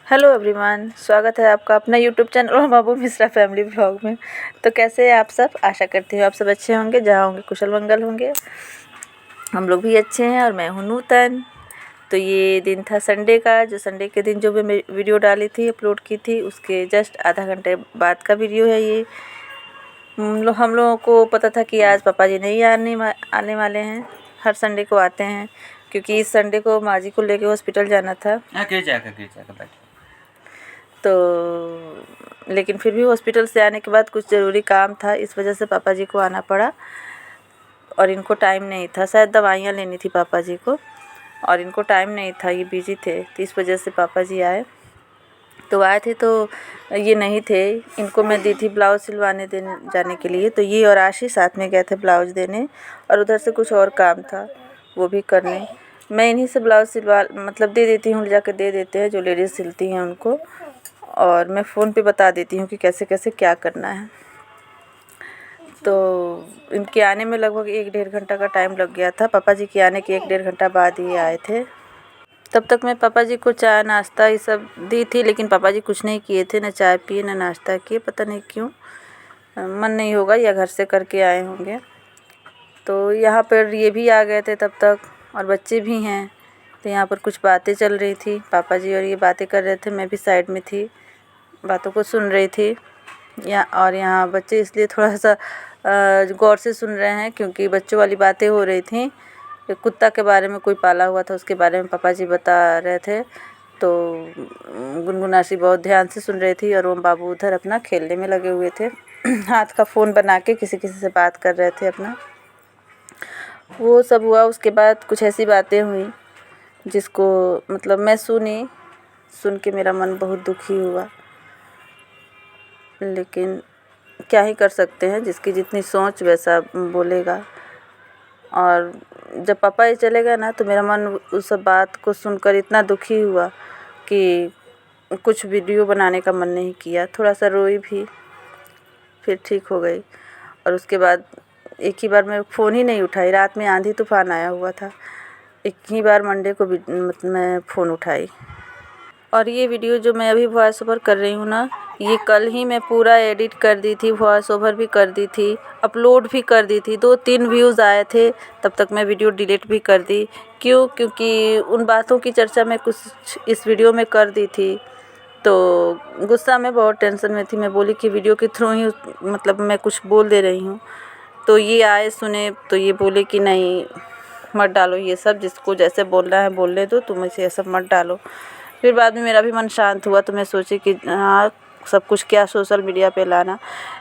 Hello everyone, स्वागत है आपका अपना यूट्यूब चैनल और बाबू मिश्रा फैमिली ब्लॉग में। तो कैसे हैं आप सब? आशा करती हूँ आप सब अच्छे होंगे, जहाँ होंगे कुशल मंगल होंगे। हम लोग भी अच्छे हैं और मैं हूँ नूतन। तो ये दिन था संडे का, जो संडे के दिन जो मैं वीडियो डाली थी, अपलोड की थी, उसके जस्ट आधा घंटे बाद का वीडियो है ये। हम लोगों को पता था कि आज पापा जी नहीं आने वाले हैं। हर संडे को आते हैं क्योंकि इस संडे को माँ जी को लेके हॉस्पिटल जाना था। गिर जाएगा बैठ। तो लेकिन फिर भी हॉस्पिटल से आने के बाद कुछ ज़रूरी काम था, इस वजह से पापा जी को आना पड़ा। और इनको टाइम नहीं था, शायद दवाइयाँ लेनी थी पापा जी को, और इनको टाइम नहीं था, ये बिजी थे, तो इस वजह से पापा जी आए। तो आए थे तो ये नहीं थे, इनको मैं दी थी ब्लाउज़ सिलवाने देने जाने के लिए। तो ये और आशीष साथ में गए थे ब्लाउज़ देने, और उधर से कुछ और काम था वो भी करने। मैं इन्हीं से ब्लाउज़ सिलवा दे देती हूँ, ले जाकर दे देते हैं जो लेडीज़ सिलती हैं उनको, और मैं फ़ोन पे बता देती हूँ कि कैसे कैसे क्या करना है। तो इनके आने में लगभग 1-1.5 घंटा का टाइम लग गया था। पापा जी के आने के 1-1.5 घंटा बाद ही आए थे। तब तक मैं पापा जी को चाय नाश्ता ये सब दी थी, लेकिन पापा जी कुछ नहीं किए थे, ना चाय पिए ना नाश्ता किए, पता नहीं क्यों, मन नहीं होगा या घर से करके आए होंगे। तो यहाँ पर ये भी आ गए थे तब तक, और बच्चे भी हैं। तो यहाँ पर कुछ बातें चल रही थी, पापा जी और ये बातें कर रहे थे, मैं भी साइड में थी, बातों को सुन रही थी। और यहाँ बच्चे इसलिए थोड़ा सा गौर से सुन रहे हैं क्योंकि बच्चों वाली बातें हो रही थी। एक कुत्ता के बारे में कोई पाला हुआ था, उसके बारे में पापा जी बता रहे थे। तो गुनगुना सी बहुत ध्यान से सुन रही थी, और ओम बाबू उधर अपना खेलने में लगे हुए थे। हाथ का फ़ोन बना के किसी किसी से बात कर रहे थे अपना। वो सब हुआ, उसके बाद कुछ ऐसी बातें हुई जिसको मैं सुन के मेरा मन बहुत दुखी हुआ। लेकिन क्या ही कर सकते हैं, जिसकी जितनी सोच वैसा बोलेगा। और जब पापा ये चले गए ना, तो मेरा मन उस सब बात को सुनकर इतना दुखी हुआ कि कुछ वीडियो बनाने का मन नहीं किया, थोड़ा सा रोई भी, फिर ठीक हो गई। और उसके बाद एक ही बार मैं फ़ोन ही नहीं उठाई, रात में आंधी तूफान आया हुआ था, एक ही बार मंडे को भी मैं फ़ोन उठाई। और ये वीडियो जो मैं अभी वॉइस ओवर कर रही हूँ ना, ये कल ही मैं पूरा एडिट कर दी थी, वॉइस ओवर भी कर दी थी, अपलोड भी कर दी थी। 2-3 व्यूज़ आए थे, तब तक मैं वीडियो डिलीट भी कर दी। क्यों? क्योंकि उन बातों की चर्चा मैं कुछ इस वीडियो में कर दी थी। तो गुस्सा में, बहुत टेंशन में थी। मैं बोली कि वीडियो के थ्रू ही मैं कुछ बोल दे रही हूँ। तो ये आए, सुने, तो ये बोले कि नहीं मत डालो ये सब, जिसको जैसे बोलना है बोलने दो, तुम इसे ये सब मत डालो। फिर बाद में मेरा भी मन शांत हुआ, तो मैं सोची कि हाँ, सब कुछ क्या सोशल मीडिया पे लाना,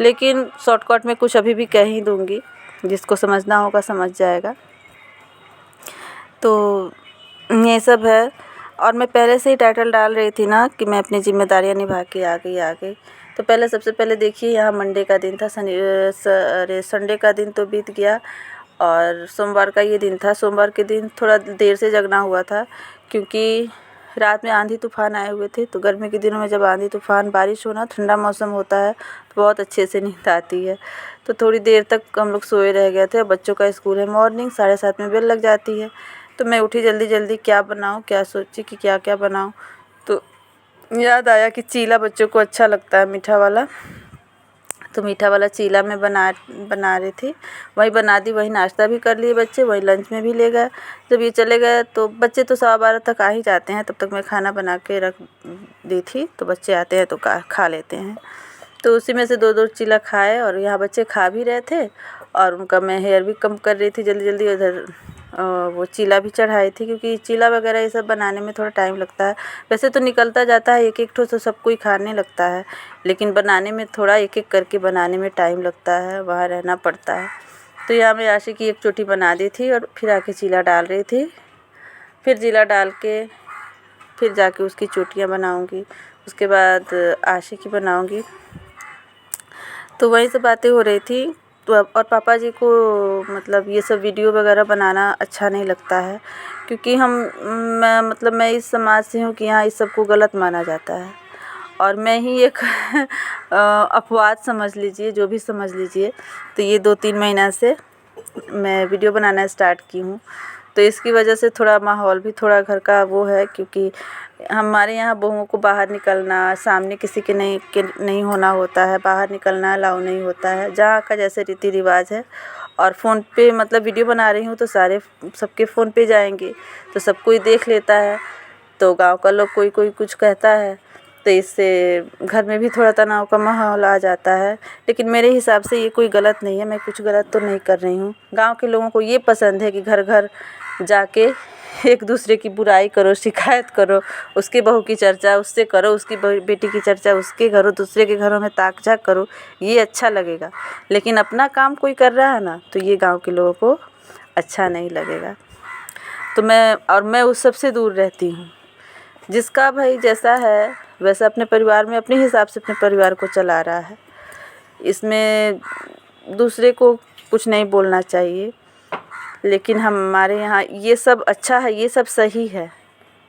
लेकिन शॉर्टकट में कुछ अभी भी कह ही दूँगी, जिसको समझना होगा समझ जाएगा। तो ये सब है। और मैं पहले से ही टाइटल डाल रही थी ना कि मैं अपनी जिम्मेदारियां निभा के आ गई। तो पहले सबसे पहले देखिए, यहाँ मंडे का दिन था, संडे का दिन तो बीत गया, और सोमवार का ये दिन था। सोमवार के दिन थोड़ा देर से जगना हुआ था क्योंकि रात में आंधी तूफान आए हुए थे। तो गर्मी के दिनों में जब आंधी तूफान, बारिश होना, ठंडा मौसम होता है, तो बहुत अच्छे से नींद आती है। तो थोड़ी देर तक हम लोग सोए रह गए थे। बच्चों का स्कूल है मॉर्निंग, 7:30 में बेल लग जाती है। तो मैं उठी जल्दी क्या बनाऊँ, क्या सोची कि क्या क्या बनाऊँ। तो याद आया कि चीला बच्चों को अच्छा लगता है, मीठा वाला। तो मीठा वाला चीला मैं बना रही थी, वही बना दी, वही नाश्ता भी कर लिए बच्चे, वही लंच में भी ले गए। जब ये चले गए तो बच्चे तो 12:15 तक आ ही जाते हैं, तब तक मैं खाना बना के रख दी थी। तो बच्चे आते हैं तो खा लेते हैं। तो उसी में से 2-2 चीला खाए, और यहाँ बच्चे खा भी रहे थे, और उनका मैं हेयर भी कम कर रही थी जल्दी जल्दी। उधर वो चीला भी चढ़ाई थी, क्योंकि चीला वगैरह ये सब बनाने में थोड़ा टाइम लगता है। वैसे तो निकलता जाता है एक एक ठो, तो सब कोई खाने लगता है, लेकिन बनाने में थोड़ा एक एक करके बनाने में टाइम लगता है, वहाँ रहना पड़ता है। तो यहाँ मैं आशी की एक चोटी बना दी थी, और फिर आके चीला डाल रही थी। फिर चीला डाल के फिर जाके उसकी चोटियाँ बनाऊँगी, उसके बाद आशी की बनाऊँगी। तो वही सब बातें हो रही थी। तो और पापा जी को ये सब वीडियो वगैरह बनाना अच्छा नहीं लगता है, क्योंकि मैं इस समाज से हूँ कि यहाँ इस सब को गलत माना जाता है, और मैं ही एक अपवाद समझ लीजिए, जो भी समझ लीजिए। तो ये 2-3 महीना से मैं वीडियो बनाना स्टार्ट की हूँ। तो इसकी वजह से थोड़ा माहौल भी थोड़ा घर का वो है, क्योंकि हमारे यहाँ बहुओं को बाहर निकलना, सामने किसी के नहीं होना होता है, बाहर निकलना अलाउ नहीं होता है, जहाँ का जैसे रीति रिवाज है। और फ़ोन पे मतलब वीडियो बना रही हूँ तो सारे सबके फ़ोन पे जाएंगे तो सब कोई देख लेता है, तो गांव का लोग कोई कोई कुछ कहता है, तो इससे घर में भी थोड़ा तनाव का माहौल आ जाता है। लेकिन मेरे हिसाब से ये कोई गलत नहीं है, मैं कुछ गलत तो नहीं कर रही हूँ। गांव के लोगों को ये पसंद है कि घर घर जाके एक दूसरे की बुराई करो, शिकायत करो, उसकी बहू की चर्चा उससे करो, उसकी बेटी की चर्चा उसके घरों, दूसरे के घरों में ताक झाक करो, ये अच्छा लगेगा। लेकिन अपना काम कोई कर रहा है ना, तो ये गांव के लोगों को अच्छा नहीं लगेगा। तो मैं उस सब से दूर रहती हूँ। जिसका भाई जैसा है वैसा अपने परिवार में अपने हिसाब से अपने परिवार को चला रहा है, इसमें दूसरे को कुछ नहीं बोलना चाहिए। लेकिन हमारे यहाँ ये सब अच्छा है, ये सब सही है।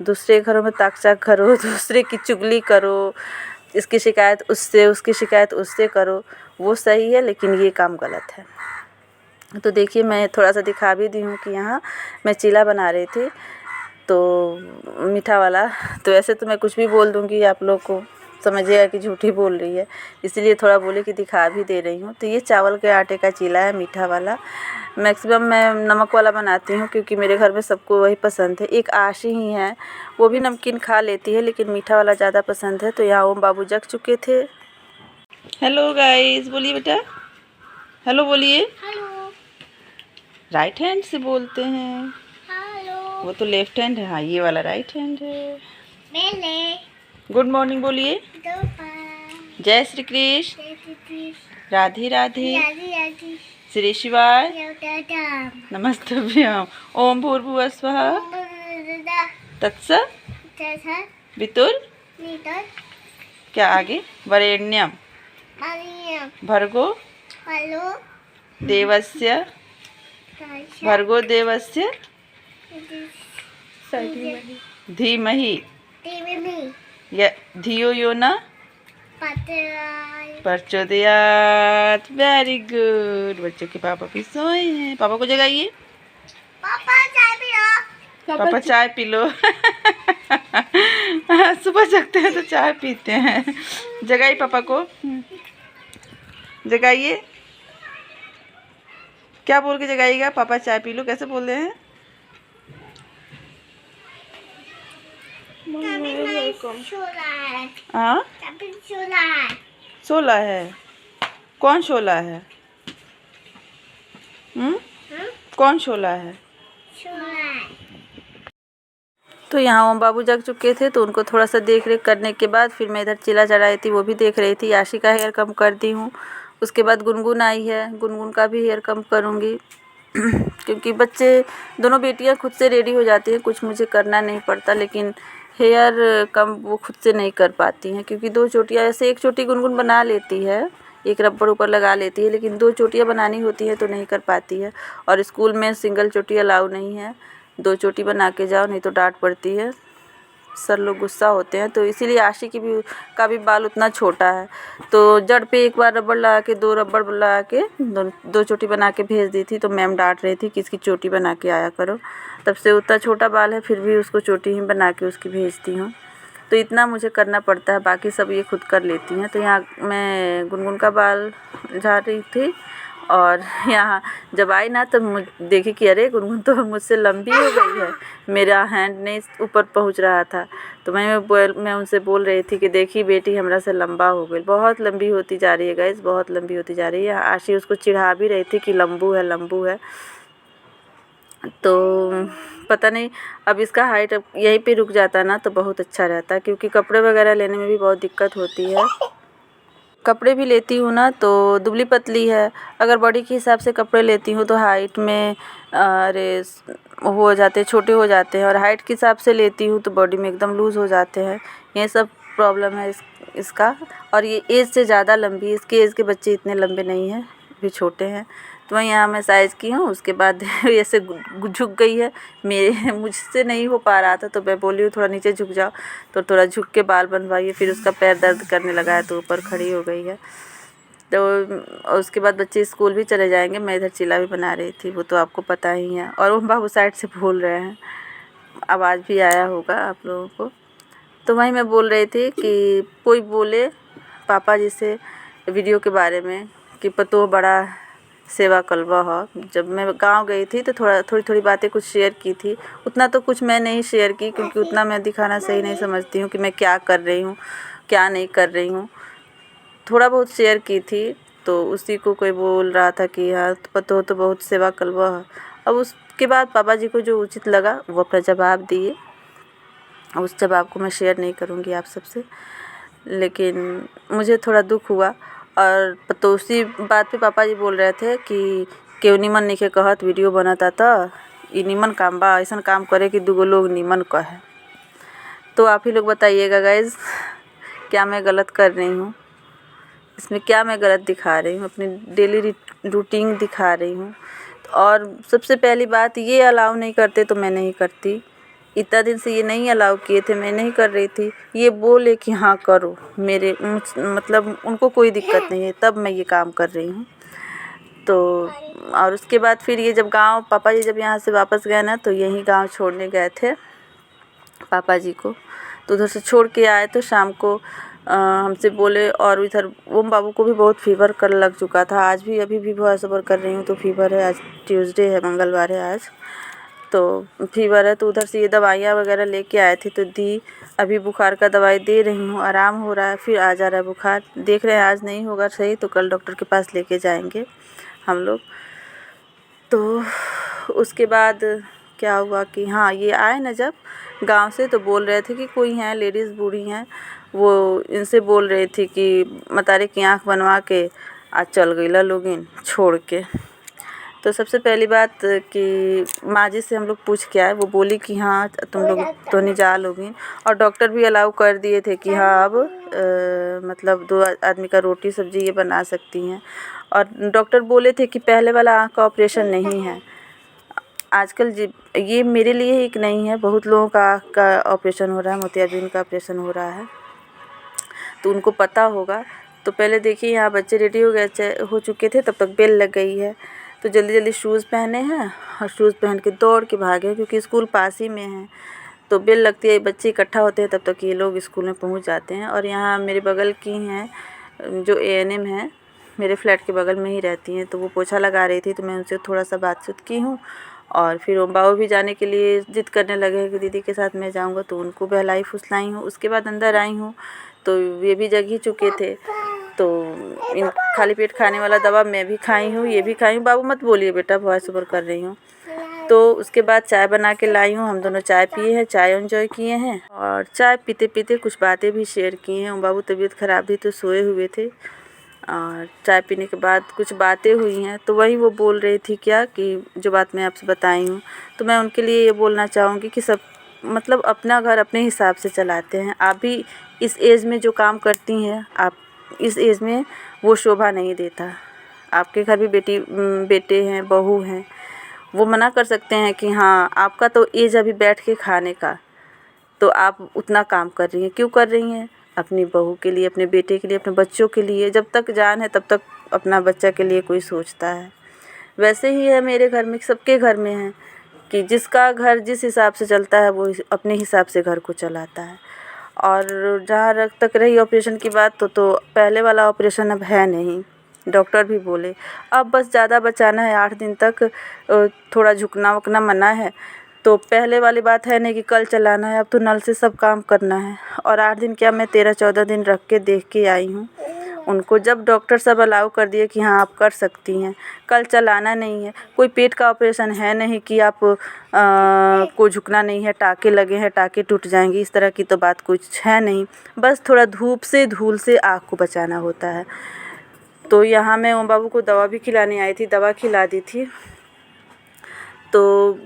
दूसरे घरों में ताक-झाक करो, दूसरे की चुगली करो, इसकी शिकायत उससे, उसकी शिकायत उससे करो, वो सही है, लेकिन ये काम गलत है। तो देखिए मैं थोड़ा सा दिखा भी दी हूँ कि यहाँ मैं चीला बना रही थी, तो मीठा वाला। तो ऐसे तो मैं कुछ भी बोल दूँगी, आप लोग को समझिएगा कि झूठी बोल रही है, इसलिए थोड़ा बोले कि दिखा भी दे रही हूँ। तो ये चावल के आटे का चीला है, मीठा वाला। मैक्सिमम मैं नमक वाला बनाती हूँ क्योंकि मेरे घर में सबको वही पसंद है। एक आशी ही है, वो भी नमकीन खा लेती है, लेकिन मीठा वाला ज़्यादा पसंद है। तो यहाँ ओम बाबू जग चुके थे। हेलो गाइस, बोलिए बेटा, हेलो बोलिए। हेलो। राइट हैंड से बोलते हैं, हेलो। वो तो लेफ्ट हैंड है। हाँ, ये वाला राइट हैंड है। मेले। गुड मॉर्निंग बोलिए। दोपहर। जय श्री कृष्ण, राधे राधे, राधी श्री शिवाय, राधी। नमस्तभ्यम। ओम भूर्भुवः स्वः तत्सत् वितुर क्या आगे, वरेण्यम भर्गो देवस्य धीमहि धियो यो न प्रचोदयात्। Very good. बच्चों के पापा भी सोए हैं, पापा को जगाइए। पापा चाय पियो। पापा चाय पी लो। सुबह जगते हैं तो चाय पीते हैं। जगाइए पापा को, जगाइए। क्या बोल के जगाइएगा? पापा चाय पी लो, कैसे बोल रहे हैं? हाँ, शोला है। कौन शोला है? कौन शोला है? तो यहाँ ओम बाबू जग चुके थे, तो उनको थोड़ा सा देख रेख करने के बाद फिर मैं इधर चिला चढ़ाई थी, वो भी देख रही थी। आशी का हेयर कम कर दी हूँ। उसके बाद गुनगुन आई है, गुनगुन का भी हेयर कम करूँगी। क्योंकि बच्चे दोनों बेटियाँ खुद से रेडी हो जाती हैं, कुछ मुझे करना नहीं पड़ता। लेकिन हेयर कम वो खुद से नहीं कर पाती हैं, क्योंकि 2 चोटियाँ, ऐसे एक चोटी गुनगुन बना लेती है, एक रबड़ ऊपर लगा लेती है, लेकिन 2 चोटियाँ बनानी होती है तो नहीं कर पाती है। और स्कूल में सिंगल चोटी अलाउ नहीं है, 2 चोटी बना के जाओ, नहीं तो डांट पड़ती है, सर लोग गुस्सा होते हैं। तो इसीलिए आशी का भी बाल उतना छोटा है, तो जड़ पे एक बार रबड़ लगा के 2 रबड़ लगा के 2 चोटी बना के भेज दी थी। तो मैम डांट रही थी कि इसकी चोटी बना के आया करो। तब से उतना छोटा बाल है, फिर भी उसको चोटी ही बना के उसकी भेजती हूँ। तो इतना मुझे करना पड़ता है, बाकी सब ये खुद कर लेती हैं। तो यहाँ मैं गुनगुन का बाल झाड़ रही थी, और यहाँ जब आई ना तो देखी कि अरे गुनगुन तो मुझसे लंबी हो गई है, मेरा हैंड नहीं ऊपर पहुँच रहा था। तो मैं उनसे बोल रही थी कि देखी बेटी हमरा से लंबा हो गई, बहुत लंबी होती जा रही है गाइस, बहुत लंबी होती जा रही है। आशी उसको चिढ़ा भी रही थी कि लंबू है, लंबू है। तो पता नहीं, अब इसका हाइट अब यहीं पे रुक जाता ना तो बहुत अच्छा रहता, क्योंकि कपड़े वगैरह लेने में भी बहुत दिक्कत होती है। कपड़े भी लेती हूँ ना तो दुबली पतली है, अगर बॉडी के हिसाब से कपड़े लेती हूँ तो हाइट में अरे हो जाते हैं, छोटे हो जाते हैं, और हाइट के हिसाब से लेती हूँ तो बॉडी में एकदम लूज़ हो जाते हैं। ये सब प्रॉब्लम है इसका। और ये एज से ज़्यादा लंबी है, इसके एज के बच्चे इतने लंबे नहीं हैं, भी छोटे हैं। तो वहीं यहाँ मैं साइज़ की हूँ, उसके बाद ऐसे झुक गई है, मुझसे नहीं हो पा रहा था, तो मैं बोली हूँ थोड़ा नीचे झुक जाओ, तो थोड़ा झुक के बाल बनवाइए। फिर उसका पैर दर्द करने लगा है तो ऊपर खड़ी हो गई है। तो उसके बाद बच्चे स्कूल भी चले जाएंगे। मैं इधर चिल्ला भी बना रही थी, वो तो आपको पता ही है। और ओम बाबू साइड से बोल रहे हैं, आवाज़ भी आया होगा आप लोगों को। तो वहीं मैं बोल रही थी कि कोई बोले पापा जी से वीडियो के बारे में कि पतो बड़ा सेवा कलवा हो। जब मैं गांव गई थी तो थोड़ी बातें कुछ शेयर की थी। उतना तो कुछ मैं नहीं शेयर की, क्योंकि उतना मैं दिखाना सही नहीं समझती हूँ कि मैं क्या कर रही हूँ क्या नहीं कर रही हूँ। थोड़ा बहुत शेयर की थी, तो उसी को कोई बोल रहा था कि हाँ पतो तो बहुत सेवा कलवा है। अब उसके बाद पापा जी को जो उचित लगा वो अपना जवाब दिए। उस जवाब को मैं शेयर नहीं करूँगी आप सबसे, लेकिन मुझे थोड़ा दुख हुआ। और तो उसी बात पे पापा जी बोल रहे थे कि केहू निमन नइखे कहत वीडियो बनता त ई निमन काम बा, ऐसन काम करे कि दूगो लोग निमन कहे। तो आप ही लोग बताइएगा गाइज़, क्या मैं गलत कर रही हूँ इसमें? क्या मैं गलत दिखा रही हूँ? अपनी डेली रूटीन दिखा रही हूँ। और सबसे पहली बात, ये अलाउ नहीं करते तो मैं नहीं करती। इतना दिन से ये नहीं अलाउ किए थे, मैं नहीं कर रही थी। ये बोले कि हाँ करो, मेरे मतलब उनको कोई दिक्कत नहीं है, तब मैं ये काम कर रही हूँ। तो और उसके बाद फिर ये जब गांव पापा जी जब यहाँ से वापस गए ना, तो यहीं गांव छोड़ने गए थे पापा जी को। तो उधर से छोड़ के आए तो शाम को हमसे बोले। और इधर ओम बाबू को भी बहुत फीवर कर लग चुका था। आज भी अभी भी वॉइस ओवर कर रही हूँ तो फीवर है। आज ट्यूसडे है, मंगलवार है आज, तो फीवर है। तो उधर से ये दवाइयाँ वगैरह लेके आए थे तो दी। अभी बुखार का दवाई दे रही हूँ, आराम हो रहा है, फिर आ जा रहा है बुखार। देख रहे हैं आज नहीं होगा सही तो कल डॉक्टर के पास लेके जाएंगे हम लोग। तो उसके बाद क्या हुआ कि हाँ ये आए ना जब गांव से, तो बोल रहे थे कि कोई हैं लेडीज़ बूढ़ी हैं, वो इनसे बोल रही थी कि मतारी की आँख बनवा के आज चल गई ला लोगिन छोड़ के। तो सबसे पहली बात कि माँ जी से हम लोग पूछ के आए, वो बोली कि हाँ तुम लोग तो नहीं जा लोगिन। और डॉक्टर भी अलाउ कर दिए थे कि हाँ अब मतलब 2 आदमी का रोटी सब्जी ये बना सकती हैं। और डॉक्टर बोले थे कि पहले वाला आँख का ऑपरेशन नहीं है। आजकल ये मेरे लिए ही एक नहीं है, बहुत लोगों का आँख का ऑपरेशन हो रहा है, मोतियाबिंद का ऑपरेशन हो रहा है, तो उनको पता होगा। तो पहले देखिए यहाँ बच्चे रेडी हो चुके थे, तब तक बेल लग गई है। तो जल्दी जल्दी शूज़ पहने हैं और शूज़ पहन के दौड़ के भागे, क्योंकि स्कूल पास ही में है। तो बेल लगती है, बच्चे इकट्ठा होते हैं, तब तक ये लोग स्कूल में पहुँच जाते हैं। और यहाँ मेरे बगल की हैं जो ANM है, मेरे फ्लैट के बगल में ही रहती हैं, तो वो पोछा लगा रही थी, तो मैं उनसे थोड़ा सा बातचीत की हूँ। और फिर ओम बाबू भी जाने के लिए ज़िद करने लगे कि दीदी के साथ मैं जाऊँगा, तो उनको बहलाई फुसलाई हूँ। उसके बाद अंदर आई हूँ तो ये भी जग ही चुके थे। तो इन खाली पेट खाने वाला दवा मैं भी खाई हूँ, ये भी खाई हूँ। बाबू मत बोलिए बेटा, वॉइस ओवर कर रही हूँ। तो उसके बाद चाय बना के लाई हूँ, हम दोनों चाय पिए हैं, चाय एंजॉय किए हैं। और चाय पीते पीते कुछ बातें भी शेयर की हैं। बाबू तबीयत ख़राब थी तो सोए हुए थे, और चाय पीने के बाद कुछ बातें हुई हैं। तो वही वो बोल रही थी क्या कि जो बात मैं आपसे बताई हूँ, तो मैं उनके लिए ये बोलना चाहूँगी कि सब मतलब अपना घर अपने हिसाब से चलाते हैं। आप भी इस एज में जो काम करती हैं, आप इस एज में वो शोभा नहीं देता। आपके घर भी बेटे हैं, बहू हैं, वो मना कर सकते हैं कि हाँ आपका तो एज अभी बैठ के खाने का, तो आप उतना काम कर रही हैं, क्यों कर रही हैं? अपनी बहू के लिए, अपने बेटे के लिए, अपने बच्चों के लिए। जब तक जान है तब तक अपना बच्चा के लिए कोई सोचता है। वैसे ही है मेरे घर में, सबके घर में है कि जिसका घर जिस हिसाब से चलता है वो अपने हिसाब से घर को चलाता है। और जहाँ तक रही ऑपरेशन की बात, तो पहले वाला ऑपरेशन अब है नहीं। डॉक्टर भी बोले अब बस ज़्यादा बचाना है, 8 दिन तक थोड़ा झुकना वकना मना है। तो पहले वाली बात है नहीं कि कल चलाना है, अब तो नल से सब काम करना है। और 8 दिन क्या, मैं 13-14 दिन रख के देख के आई हूँ उनको। जब डॉक्टर सब अलाउ कर दिए कि हाँ आप कर सकती हैं, कल चलाना नहीं है, कोई पेट का ऑपरेशन है नहीं कि आप को झुकना नहीं है, टाँके लगे हैं, टाँके टूट जाएंगी, इस तरह की तो बात कुछ है नहीं। बस थोड़ा धूप से धूल से आँख को बचाना होता है। तो यहाँ मैं ओम बाबू को दवा भी खिलाने आई थी, दवा खिला दी थी। तो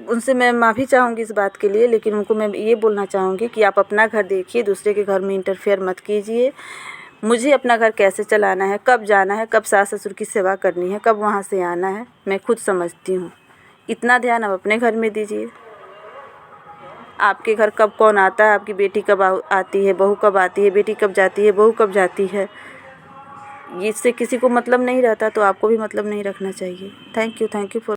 उनसे मैं माफ़ी चाहूँगी इस बात के लिए, लेकिन उनको मैं ये बोलना चाहूँगी कि आप अपना घर देखिए, दूसरे के घर में इंटरफेयर मत कीजिए। मुझे अपना घर कैसे चलाना है, कब जाना है, कब सास ससुर की सेवा करनी है, कब वहाँ से आना है, मैं खुद समझती हूँ। इतना ध्यान आप अपने घर में दीजिए। आपके घर कब कौन आता है, आपकी बेटी कब आती है, बहू कब आती है, बेटी कब जाती है, बहू कब जाती है, इससे किसी को मतलब नहीं रहता तो आपको भी मतलब नहीं रखना चाहिए। Thank you for